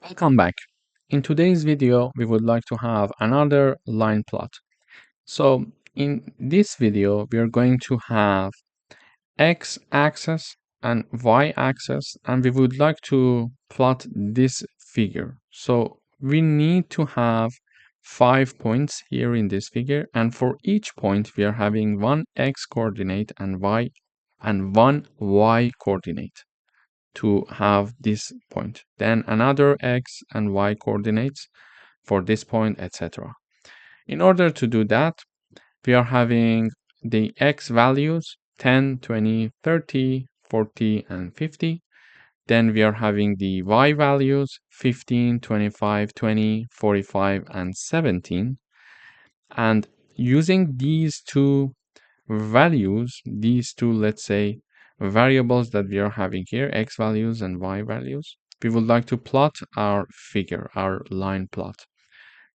Welcome back. In today's video, we would like to have another line plot. So in this video, we are going to have x-axis and y-axis, and we would like to plot this figure. So we need to have 5 points here in this figure, and for each point, we are having one x coordinate and one y coordinate to have this point, then another x and y coordinates for this point, etc. In order to do that, we are having the x values 10, 20, 30, 40, and 50. Then we are having the y values 15, 25, 20, 45, and 17. And using these two values, let's say, variables that we are having here, x values and y values, we would like to plot our figure, our line plot.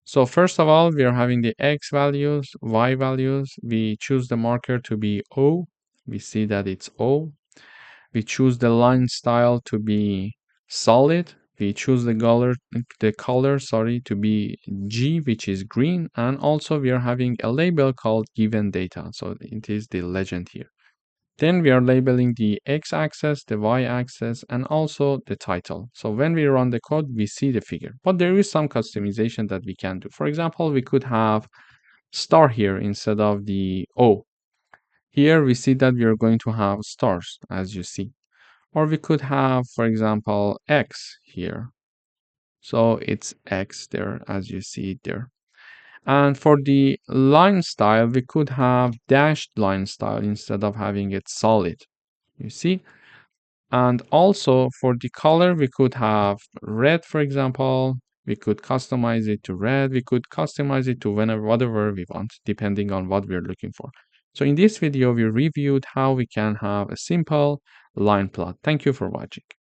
So first of all, we are having the x values, y values. We choose the marker to be O. We see that it's O. We choose the line style to be solid. We choose the color, to be G, which is green. And also we are having a label called given data. So it is the legend here. Then we are labeling the x-axis, the y-axis, and also the title. So when we run the code, we see the figure. But there is some customization that we can do. For example, we could have star here instead of the O. Here we see that we are going to have stars, as you see. Or we could have, for example, X here. So it's X there, as you see it there. And for the line style, we could have dashed line style instead of having it solid. You see? And also for the color, we could have red, for example. We could customize it to red. We could customize it to whatever we want, depending on what we're looking for. So in this video, we reviewed how we can have a simple line plot. Thank you for watching.